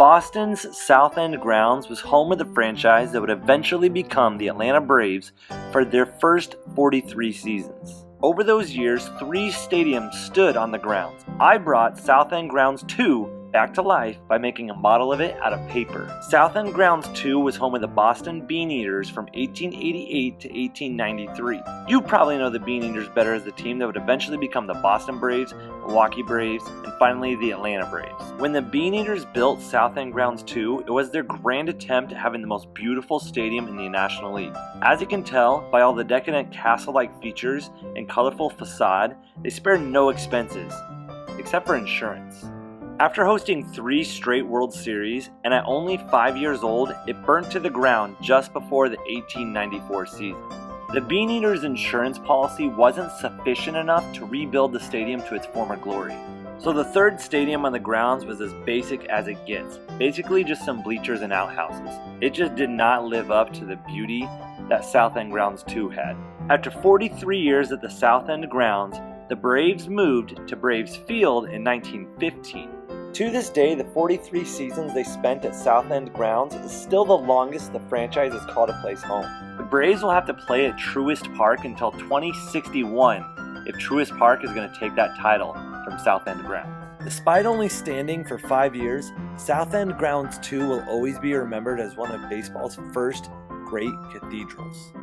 Boston's South End grounds was home of the franchise that would eventually become the Atlanta Braves for their first 43 seasons. Over those years, 3 stadiums stood on the grounds. I brought South End Grounds 2 back to life by making a model of it out of paper. South End Grounds 2 was home of the Boston Bean Eaters from 1888 to 1893. You probably know the Bean Eaters better as the team that would eventually become the Boston Braves, Milwaukee Braves, and finally the Atlanta Braves. When the Bean Eaters built South End Grounds 2, it was their grand attempt at having the most beautiful stadium in the National League. As you can tell by all the decadent castle-like features and colorful facade, they spared no expenses, except for insurance. After hosting 3 straight World Series, and at only 5 years old, it burnt to the ground just before the 1894 season. The Bean Eaters' insurance policy wasn't sufficient enough to rebuild the stadium to its former glory. So the third stadium on the grounds was as basic as it gets, basically just some bleachers and outhouses. It just did not live up to the beauty that South End Grounds 2 had. After 43 years at the South End Grounds, the Braves moved to Braves Field in 1915. To this day, the 43 seasons they spent at South End Grounds is still the longest the franchise has called a place home. The Braves will have to play at Truist Park until 2061 if Truist Park is going to take that title from South End Grounds. Despite only standing for 5 years, South End Grounds 2 will always be remembered as one of baseball's first great cathedrals.